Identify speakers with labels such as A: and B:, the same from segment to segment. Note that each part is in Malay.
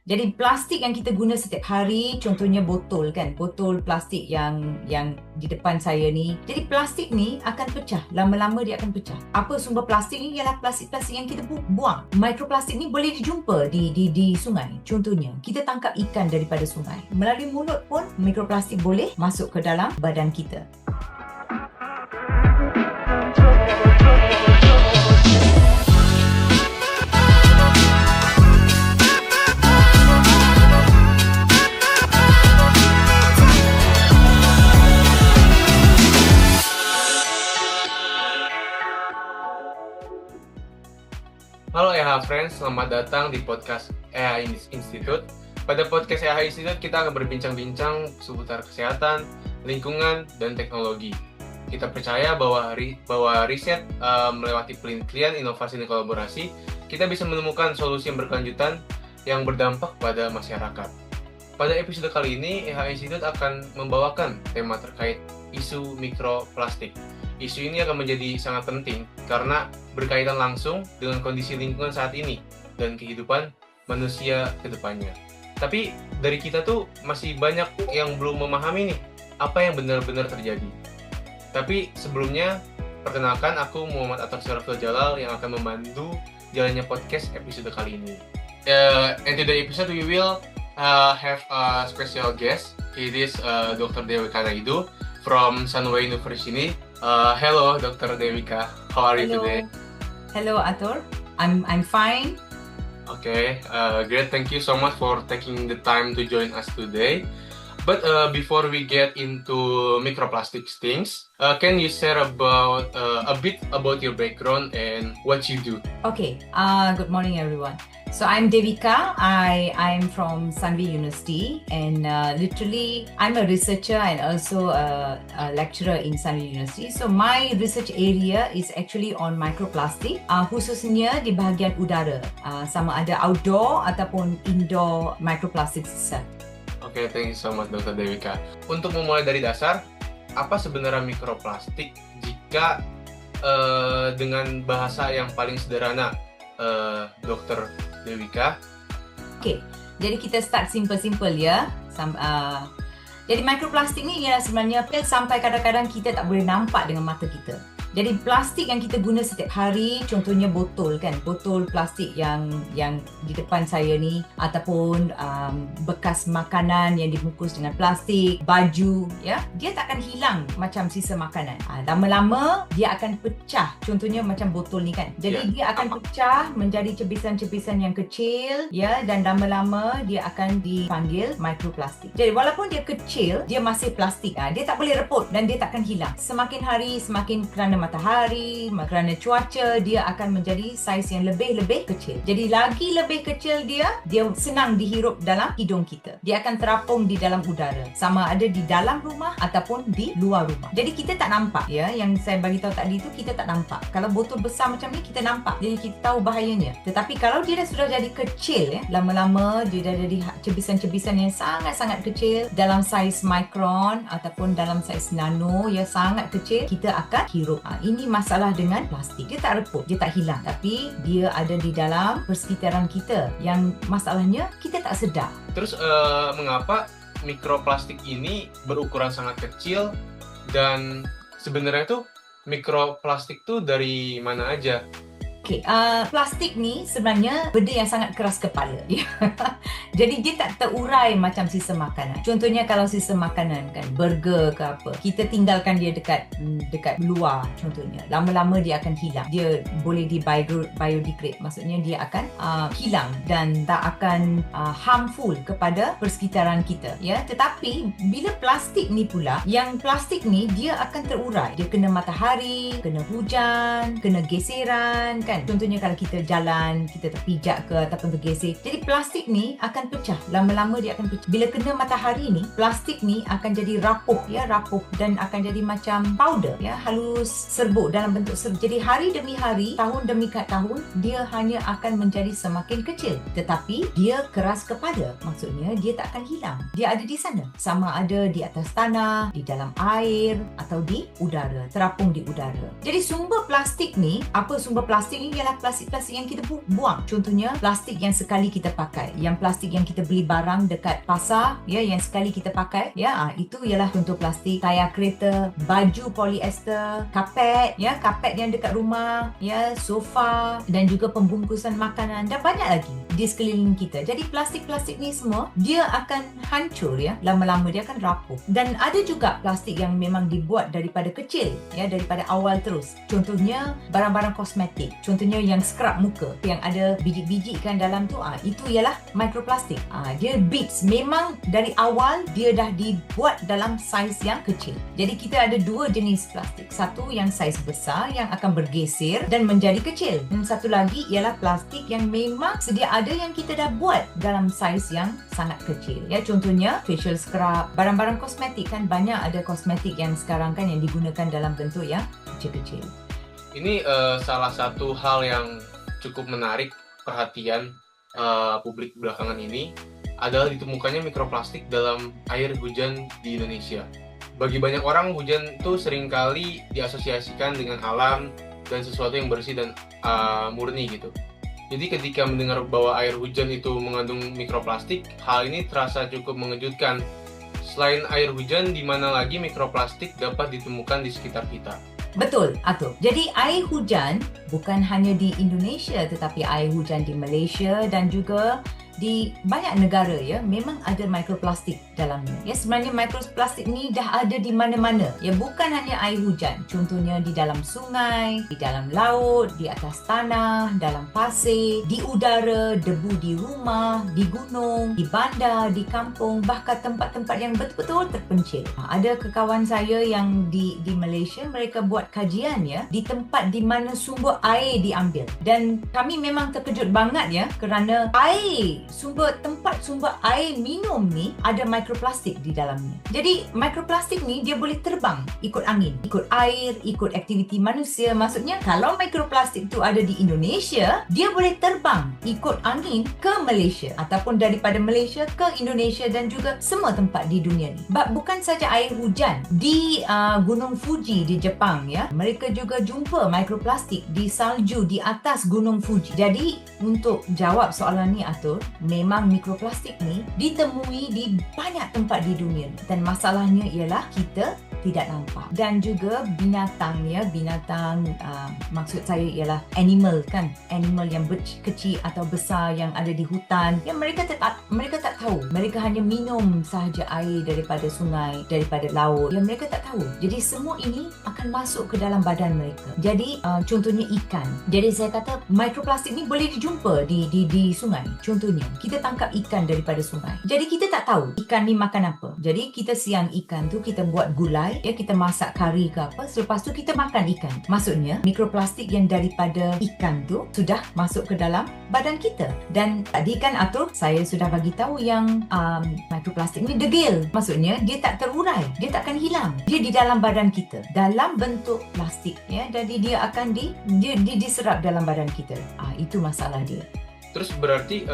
A: Jadi plastik yang kita guna setiap hari, contohnya botol kan, botol plastik yang di depan saya ni. Jadi plastik ni akan pecah, lama-lama dia akan pecah. Apa sumber plastik ni? Ialah plastik-plastik yang kita buang. Mikroplastik ni boleh dijumpa di sungai. Contohnya, kita tangkap ikan daripada sungai. Melalui mulut pun mikroplastik boleh masuk ke dalam badan kita.
B: Halo EH Friends, selamat datang di podcast EH Institute. Pada podcast EH Institute kita akan berbincang-bincang seputar kesehatan, lingkungan, dan teknologi. Kita percaya bahwa riset melewati penelitian, inovasi, dan kolaborasi, kita bisa menemukan solusi yang berkelanjutan yang berdampak pada masyarakat. Pada episode kali ini, EH Institute akan membawakan tema terkait isu mikroplastik. Isu ini akan menjadi sangat penting karena berkaitan langsung dengan kondisi lingkungan saat ini dan kehidupan manusia ke depannya. Tapi dari kita tuh masih banyak yang belum memahami nih apa yang benar-benar terjadi. Tapi sebelumnya, perkenalkan aku Muhammad Atta Syarafil Jalal yang akan membantu jalannya podcast episode kali ini. In today's episode we will have a special guest. It is Dr. Dewika Naidu from Sunway University. Hello, Dr. Dewika. How are you today?
A: Hello, Atur. I'm fine.
B: Okay, great. Thank you so much for taking the time to join us today. But before we get into microplastics things, can you share about a bit about your background and what you do?
A: Okay. Good morning, everyone. So I'm Devika. I'm from Sunway University, and literally I'm a researcher and also a lecturer in Sunway University. So my research area is actually on microplastic, khususnya di bahagian udara, sama ada outdoor ataupun indoor microplastics itself.
B: Okay, thank you so much, Dr. Dewika. Untuk memulai dari dasar, apa sebenarnya mikroplastik jika dengan bahasa yang paling sederhana, Dr. Dewika?
A: Okay, jadi kita start simple ya. Jadi mikroplastik ni ialah sebenarnya sampai kadang-kadang kita tak boleh nampak dengan mata kita. Jadi plastik yang kita guna setiap hari, contohnya botol kan, botol plastik yang di depan saya ni, ataupun bekas makanan yang dibungkus dengan plastik, baju, ya, dia tak akan hilang macam sisa makanan. Lama-lama dia akan pecah, contohnya macam botol ni kan. Jadi dia akan pecah menjadi cebisan-cebisan yang kecil, ya, dan lama-lama dia akan dipanggil mikroplastik. Jadi walaupun dia kecil, dia masih plastik. Dia tak boleh reput dan dia tak akan hilang. Semakin hari semakin kerana matahari, kerana cuaca, dia akan menjadi saiz yang lebih kecil. Jadi lagi lebih kecil dia senang dihirup dalam hidung kita. Dia akan terapung di dalam udara, sama ada di dalam rumah ataupun di luar rumah. Jadi kita tak nampak, ya, yang saya bagi tahu tadi tu kita tak nampak. Kalau botol besar macam ni kita nampak, jadi kita tahu bahayanya. Tetapi kalau dia dah sudah jadi kecil, ya, lama-lama dia dah jadi cebisan-cebisan yang sangat-sangat kecil dalam saiz mikron ataupun dalam saiz nano yang sangat kecil, kita akan hirup. Ini masalah dengan plastik. Dia tak reput, dia tak hilang, tapi dia ada di dalam persekitaran kita yang masalahnya kita tak sedar.
B: Terus mengapa mikroplastik ini berukuran sangat kecil dan sebenarnya tuh mikroplastik tuh dari mana aja?
A: Okay, plastik ni sebenarnya benda yang sangat keras kepala. Jadi dia tak terurai macam sisa makanan. Contohnya kalau sisa makanan kan, burger ke apa, kita tinggalkan dia dekat luar contohnya. Lama-lama dia akan hilang. Dia boleh biodegrade, maksudnya dia akan hilang dan tak akan harmful kepada persekitaran kita. Ya, tetapi bila plastik ni pula, yang plastik ni dia akan terurai. Dia kena matahari, kena hujan, kena geseran kan. Contohnya kalau kita jalan, kita terpijak ke ataupun tergesek. Jadi plastik ni akan pecah. Lama-lama dia akan pecah. Bila kena matahari ni, plastik ni akan jadi rapuh dan akan jadi macam powder, ya, halus, serbuk dalam bentuk serbuk. Jadi hari demi hari, tahun demi tahun, dia hanya akan menjadi semakin kecil. Tetapi dia keras kepala. Maksudnya dia tak akan hilang. Dia ada di sana. Sama ada di atas tanah, di dalam air atau di udara, terapung di udara. Jadi sumber plastik ni, apa sumber plastik ini ialah plastik-plastik yang kita buang. Contohnya plastik yang sekali kita pakai, yang plastik yang kita beli barang dekat pasar, ya, yang sekali kita pakai, ya, itu ialah contoh plastik. Tayar kereta, baju poliester, kapet, ya, kapet yang dekat rumah, ya, sofa, dan juga pembungkusan makanan, dan banyak lagi di sekeliling kita. Jadi plastik-plastik ni semua dia akan hancur, ya, lama-lama dia akan rapuh. Dan ada juga plastik yang memang dibuat daripada kecil, ya, daripada awal terus. Contohnya barang-barang kosmetik, contohnya yang scrub muka yang ada biji-biji kan dalam tu, itu ialah mikroplastik. Dia beads, memang dari awal dia dah dibuat dalam saiz yang kecil. Jadi kita ada dua jenis plastik, satu yang saiz besar yang akan bergeser dan menjadi kecil, dan satu lagi ialah plastik yang memang sedia ada yang kita dah buat dalam saiz yang sangat kecil, ya. Contohnya facial scrub, barang-barang kosmetik kan, banyak ada kosmetik yang sekarang kan yang digunakan dalam bentuk yang kecil-kecil.
B: Ini salah satu hal yang cukup menarik perhatian publik belakangan ini adalah ditemukannya mikroplastik dalam air hujan di Indonesia. Bagi banyak orang, hujan itu seringkali diasosiasikan dengan alam dan sesuatu yang bersih dan murni gitu. Jadi ketika mendengar bahwa air hujan itu mengandung mikroplastik, hal ini terasa cukup mengejutkan. Selain air hujan, di mana lagi mikroplastik dapat ditemukan di sekitar kita?
A: Betul, Atul. Jadi air hujan bukan hanya di Indonesia, tetapi air hujan di Malaysia dan juga di banyak negara, ya, memang ada mikroplastik dalamnya. Ya, sebenarnya mikroplastik ni dah ada di mana-mana. Ya, bukan hanya air hujan. Contohnya di dalam sungai, di dalam laut, di atas tanah, dalam pasir, di udara, debu di rumah, di gunung, di bandar, di kampung, bahkan tempat-tempat yang betul-betul terpencil. Ada kawan saya yang di Malaysia, mereka buat kajian, ya, di tempat di mana sumber air diambil. Dan kami memang terkejut banget, ya, kerana tempat sumber air minum ni ada mikroplastik di dalamnya. Jadi mikroplastik ni dia boleh terbang ikut angin, ikut air, ikut aktiviti manusia. Maksudnya kalau mikroplastik tu ada di Indonesia, dia boleh terbang ikut angin ke Malaysia ataupun daripada Malaysia ke Indonesia dan juga semua tempat di dunia ni. Bukan saja air hujan, di Gunung Fuji di Jepang, ya, mereka juga jumpa mikroplastik di salju di atas Gunung Fuji. Jadi untuk jawab soalan ni, Atul, memang mikroplastik ni ditemui di banyak tempat di dunia ni. Dan masalahnya ialah kita tidak nampak. Dan juga binatang, ya, binatang maksud saya ialah animal kan, animal yang kecil atau besar yang ada di hutan, ya, mereka tak tahu. Mereka hanya minum sahaja air daripada sungai, daripada laut, ya, mereka tak tahu. Jadi semua ini akan masuk ke dalam badan mereka. Jadi contohnya ikan. Jadi saya kata mikroplastik ni boleh dijumpa di sungai. Contohnya kita tangkap ikan daripada sungai. Jadi kita tak tahu ikan ni makan apa. Jadi kita siang ikan tu, kita buat gulai, ya, kita masak kari ke apa, selepas tu kita makan ikan. Maksudnya mikroplastik yang daripada ikan tu sudah masuk ke dalam badan kita. Dan tadi kan, Atul, saya sudah bagi tahu yang mikroplastik ni degil. Maksudnya dia tak terurai, dia tak akan hilang. Dia di dalam badan kita dalam bentuk plastik, ya. Jadi dia akan diserap dalam badan kita. Itu masalah dia.
B: Terus berarti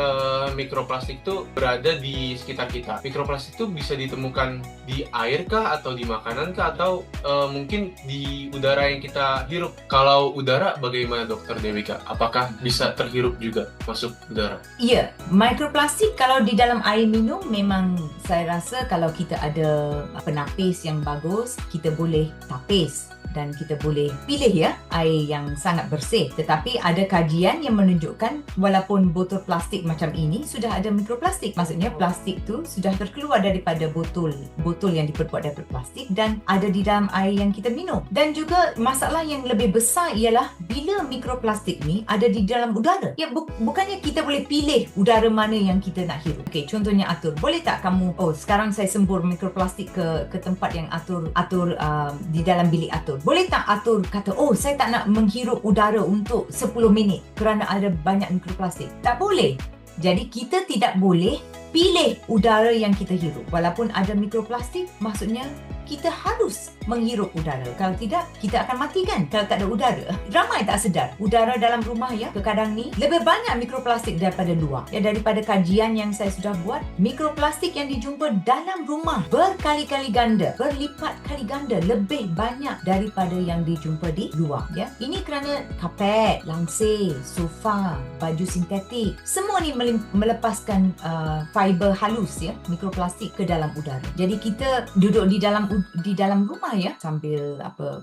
B: mikroplastik itu berada di sekitar kita. Mikroplastik itu bisa ditemukan di air kah, atau di makanan kah, atau mungkin di udara yang kita hirup? Kalau udara bagaimana, Dokter Dewika? Apakah bisa terhirup juga masuk udara?
A: Iya, mikroplastik kalau di dalam air minum memang saya rasa kalau kita ada penapis yang bagus, kita boleh tapis dan kita boleh pilih, ya, air yang sangat bersih. Tetapi ada kajian yang menunjukkan walaupun botol plastik macam ini sudah ada mikroplastik. Maksudnya plastik tu sudah terkeluar daripada botol yang diperbuat daripada plastik dan ada di dalam air yang kita minum. Dan juga masalah yang lebih besar ialah bila mikroplastik ni ada di dalam udara. Ya, bukannya kita boleh pilih udara mana yang kita nak hirup. Okey, contohnya, Atur, boleh tak kamu, sekarang saya sembur mikroplastik ke tempat yang Atur di dalam bilik Atur. Boleh tak Atur kata, saya tak nak menghirup udara untuk 10 minit kerana ada banyak mikroplastik? Tak boleh. Jadi kita tidak boleh pilih udara yang kita hirup. Walaupun ada mikroplastik, maksudnya kita harus menghirup udara. Kalau tidak, kita akan mati kan kalau tak ada udara. Ramai tak sedar, udara dalam rumah ya, kadang ni lebih banyak mikroplastik daripada luar. Ya, daripada kajian yang saya sudah buat, mikroplastik yang dijumpa dalam rumah berkali-kali ganda, berlipat kali ganda lebih banyak daripada yang dijumpa di luar. Ya, ini kerana kapet, langsir, sofa, baju sintetik, semua ni melepaskan fiber halus ya, mikroplastik ke dalam udara. Jadi kita duduk di dalam rumah ya, sambil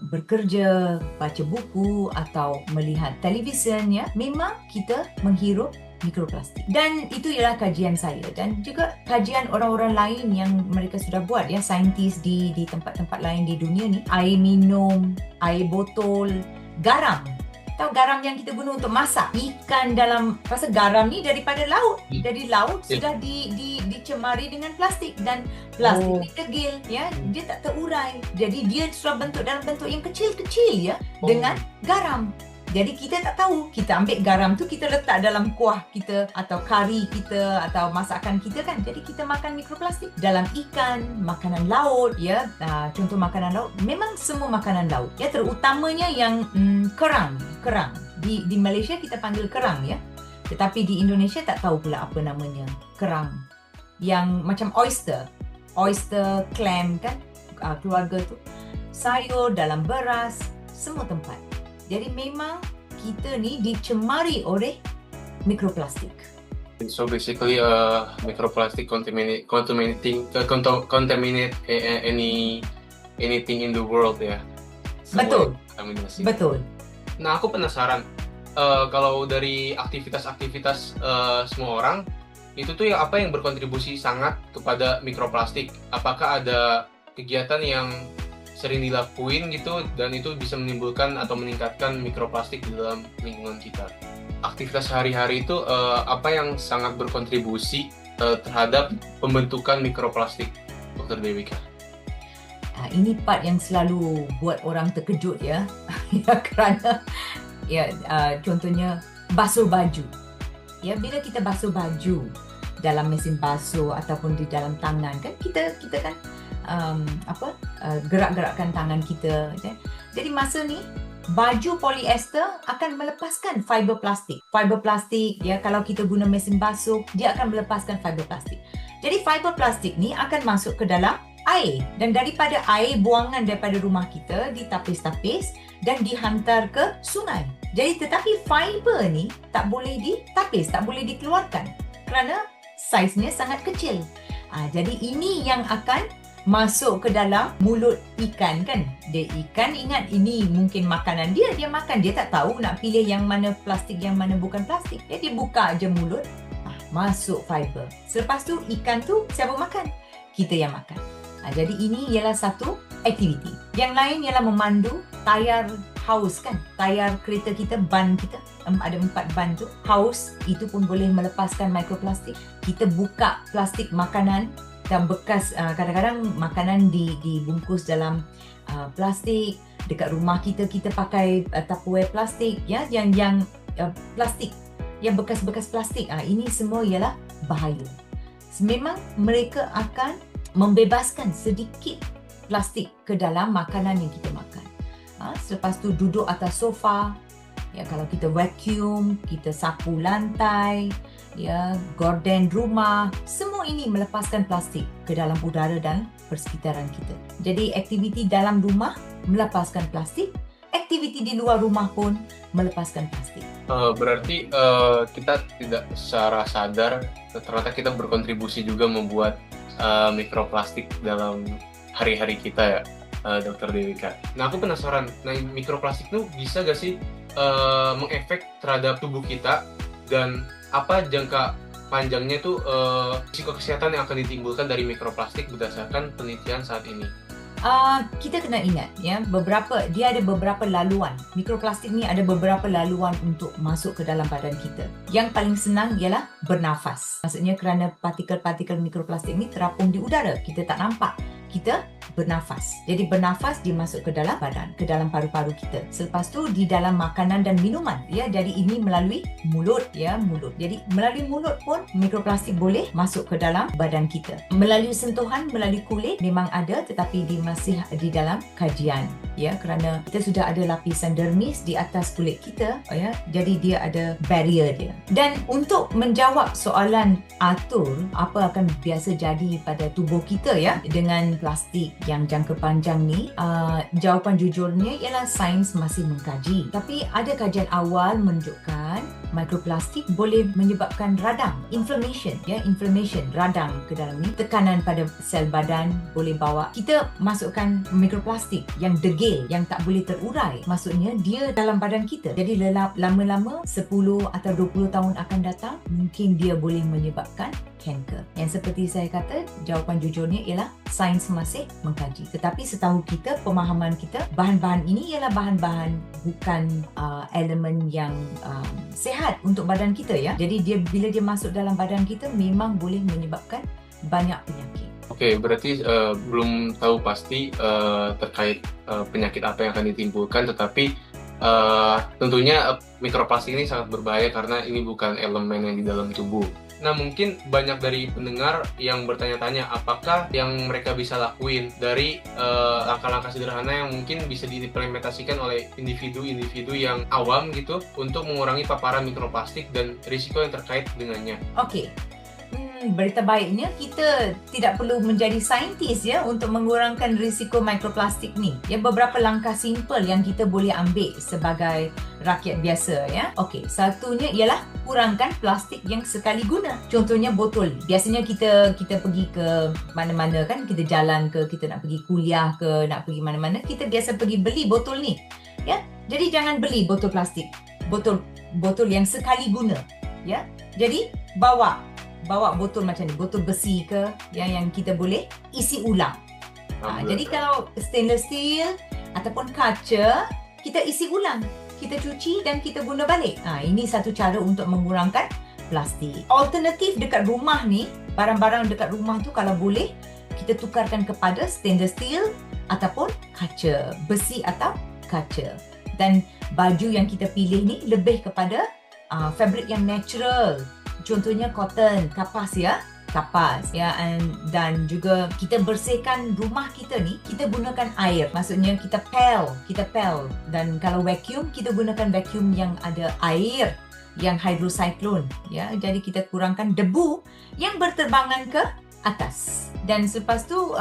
A: bekerja, baca buku atau melihat televisyen ya, memang kita menghirup mikroplastik. Dan itu ialah kajian saya dan juga kajian orang-orang lain yang mereka sudah buat ya, saintis di tempat-tempat lain di dunia ni. Air minum, air botol, garam. Tahu garam yang kita guna untuk masak? Ikan dalam, pasal garam ni daripada laut. Dari laut sudah dicemari dengan plastik dan plastik ni degil ya, dia tak terurai. Jadi dia sudah bentuk dalam bentuk yang kecil-kecil ya, dengan garam. Jadi kita tak tahu, kita ambil garam tu kita letak dalam kuah kita atau kari kita atau masakan kita kan. Jadi kita makan mikroplastik dalam ikan, makanan laut ya. Contoh makanan laut, memang semua makanan laut ya, terutamanya yang kerang. Di Malaysia kita panggil kerang ya. Tetapi di Indonesia tak tahu pula apa namanya kerang. Yang macam oyster, clam kan, keluarga tu. Sayur dalam beras, semua tempat. Jadi memang kita ni dicemari oleh mikroplastik.
B: So basically, microplastic contaminate anything in the world ya.
A: Betul.
B: Kontaminasi.
A: Betul.
B: Nah, aku penasaran kalau dari aktivitas semua orang itu tuh apa yang berkontribusi sangat kepada mikroplastik? Apakah ada kegiatan yang sering dilakuin gitu dan itu bisa menimbulkan atau meningkatkan mikroplastik di dalam lingkungan kita? Aktivitas sehari-hari itu apa yang sangat berkontribusi terhadap pembentukan mikroplastik, Dr. Dewika?
A: Ini part yang selalu buat orang terkejut ya. Ya, kerana ya contohnya basuh baju. Ya, bila kita basuh baju dalam mesin basuh ataupun di dalam tangan kan, kita kan gerak-gerakkan tangan kita. Jadi masa ni baju polyester akan melepaskan fiber plastik. Fiber plastik ya, kalau kita guna mesin basuh, dia akan melepaskan fiber plastik. Jadi fiber plastik ni akan masuk ke dalam air dan daripada air buangan daripada rumah kita ditapis-tapis dan dihantar ke sungai. Jadi tetapi fiber ni tak boleh ditapis, tak boleh dikeluarkan kerana saiznya sangat kecil. Jadi ini yang akan masuk ke dalam mulut ikan kan. Dia ikan ingat ini mungkin makanan dia makan, dia tak tahu nak pilih yang mana plastik yang mana bukan plastik. Dia buka aja mulut, masuk fiber. Selepas tu ikan tu siapa makan? Kita yang makan. Jadi ini ialah satu aktiviti. Yang lain ialah memandu tayar haus kan. Tayar kereta kita, ban kita, ada 4 ban tu. Haus itu pun boleh melepaskan mikroplastik. Kita buka plastik makanan dan bekas, kadang-kadang makanan dibungkus dalam plastik. Dekat rumah kita pakai Tupperware plastik ya, yang plastik, yang bekas-bekas plastik. Ini semua ialah bahaya. Memang mereka akan membebaskan sedikit plastik ke dalam makanan yang kita makan. Selepas tu duduk atas sofa ya, kalau kita vacuum, kita sapu lantai ya, gorden rumah, semua ini melepaskan plastik ke dalam udara dan persekitaran kita. Jadi aktiviti dalam rumah melepaskan plastik, aktiviti di luar rumah pun melepaskan plastik.
B: Berarti kita tidak secara sadar ternyata kita berkontribusi juga membuat mikroplastik dalam hari-hari kita ya, Dr. Dewika. Nah, aku penasaran, mikroplastik itu bisa gak sih mengefek terhadap tubuh kita, dan apa jangka panjangnya tuh risiko kesehatan yang akan ditimbulkan dari mikroplastik berdasarkan penelitian saat ini?
A: Kita kena ingat ya, dia ada beberapa laluan. Mikroplastik ni ada beberapa laluan untuk masuk ke dalam badan kita. Yang paling senang ialah bernafas. Maksudnya kerana partikel-partikel mikroplastik ni terapung di udara, kita tak nampak. Kita bernafas. Jadi bernafas dia masuk ke dalam badan, ke dalam paru-paru kita. Selepas tu di dalam makanan dan minuman, ya. Jadi ini melalui mulut, ya, mulut. Jadi melalui mulut pun mikroplastik boleh masuk ke dalam badan kita. Melalui sentuhan, melalui kulit memang ada, tetapi dia masih di dalam kajian, ya, kerana kita sudah ada lapisan dermis di atas kulit kita, ya. Jadi dia ada barrier dia. Dan untuk menjawab soalan Arthur, apa akan biasa jadi pada tubuh kita, ya, dengan plastik yang jangka panjang ni, jawapan jujurnya ialah sains masih mengkaji. Tapi ada kajian awal menunjukkan mikroplastik boleh menyebabkan radang, inflammation, ya, inflammation, radang ke dalam ni. Tekanan pada sel badan boleh bawa kita masukkan mikroplastik yang degil, yang tak boleh terurai. Maksudnya dia dalam badan kita. Jadi lama-lama 10 atau 20 tahun akan datang, mungkin dia boleh menyebabkan kanker. Yang seperti saya kata, jawapan jujurnya ialah sains masih mengkaji. Tetapi setahu kita, pemahaman kita, bahan-bahan ini ialah bahan-bahan bukan elemen yang sihat untuk badan kita, ya. Jadi bila dia masuk dalam badan kita memang boleh menyebabkan banyak penyakit.
B: Oke, berarti belum tahu pasti terkait penyakit apa yang akan ditimbulkan, tetapi tentunya mikroplastik ini sangat berbahaya karena ini bukan elemen yang di dalam tubuh. Nah, mungkin banyak dari pendengar yang bertanya-tanya apakah yang mereka bisa lakuin dari langkah-langkah sederhana yang mungkin bisa diimplementasikan oleh individu-individu yang awam gitu untuk mengurangi paparan mikroplastik dan risiko yang terkait dengannya.
A: Okey. Berita baiknya kita tidak perlu menjadi saintis, ya, untuk mengurangkan risiko mikroplastik ni. Ya, beberapa langkah simple yang kita boleh ambil sebagai rakyat biasa, ya. Okey, satunya ialah kurangkan plastik yang sekali guna. Contohnya botol. Biasanya kita pergi ke mana-mana kan, kita jalan ke, kita nak pergi kuliah ke, nak pergi mana-mana, kita biasa pergi beli botol ni. Ya. Jadi jangan beli botol plastik. Botol yang sekali guna, ya. Jadi bawa botol macam ni, botol besi ke, yang kita boleh isi ulang. Jadi kalau stainless steel ataupun kaca, kita isi ulang, kita cuci dan kita guna balik. Ini satu cara untuk mengurangkan plastik. Alternatif dekat rumah ni, barang-barang dekat rumah tu kalau boleh kita tukarkan kepada stainless steel ataupun kaca, besi atau kaca. Dan baju yang kita pilih ni lebih kepada fabric yang natural. Contohnya cotton, kapas, ya. Dan juga kita bersihkan rumah kita ni, kita gunakan air. Maksudnya kita pel. Dan kalau vacuum, kita gunakan vacuum yang ada air, yang hydrocyclone, ya. Jadi kita kurangkan debu yang berterbangan ke atas. Dan selepas tu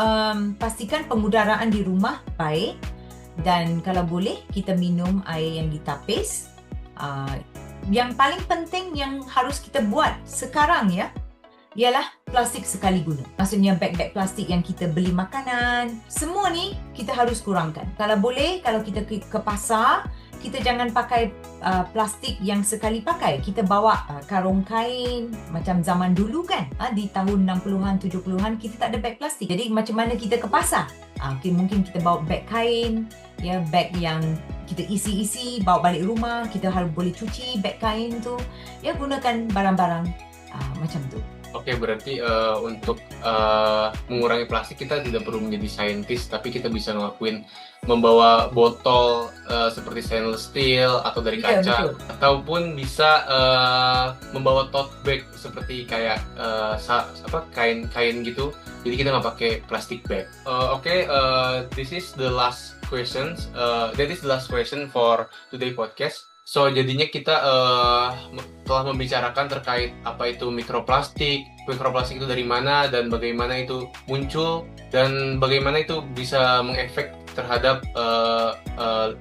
A: pastikan pengudaraan di rumah baik, dan kalau boleh kita minum air yang ditapis. Yang paling penting yang harus kita buat sekarang, ya, ialah plastik sekali guna. Maksudnya beg-beg plastik yang kita beli makanan, semua ni kita harus kurangkan. Kalau boleh, kalau kita ke pasar, kita jangan pakai plastik yang sekali pakai. Kita bawa karung kain macam zaman dulu kan. Di tahun 60-an, 70-an kita tak ada beg plastik. Jadi macam mana kita ke pasar? Mungkin kita bawa beg kain, ya, beg yang kita isi-isi, bawa balik rumah, kita harus boleh cuci beg kain tu. Ya, gunakan barang-barang macam tu.
B: Oke, berarti untuk mengurangi plastik kita tidak perlu menjadi saintis, tapi kita bisa ngelakuin membawa botol seperti stainless steel atau dari kaca, ataupun bisa membawa tote bag seperti kayak kain gitu. Jadi kita nggak pakai plastic bag. This is the last questions. That is the last question for today podcast. So jadinya kita telah membicarakan terkait apa itu mikroplastik itu dari mana dan bagaimana itu muncul dan bagaimana itu bisa mengefek terhadap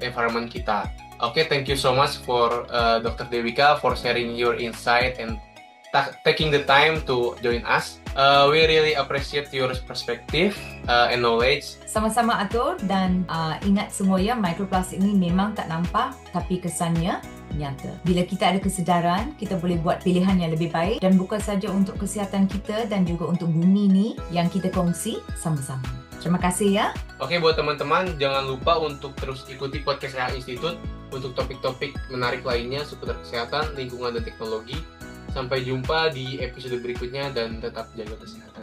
B: environment kita. Thank you so much for Dr. Dewika for sharing your insight and taking the time to join us. We really appreciate your perspective and knowledge.
A: Sama-sama Arthur, dan ingat semua ya, mikroplastik ini memang tak nampak tapi kesannya nyata. Bila kita ada kesedaran, kita boleh buat pilihan yang lebih baik, dan bukan saja untuk kesihatan kita dan juga untuk bumi ni yang kita kongsi sama-sama. Terima kasih ya.
B: Buat teman-teman, jangan lupa untuk terus ikuti podcast EHA Institute untuk topik-topik menarik lainnya seputar kesehatan, lingkungan, dan teknologi. Sampai jumpa di episode berikutnya dan tetap jaga kesehatan.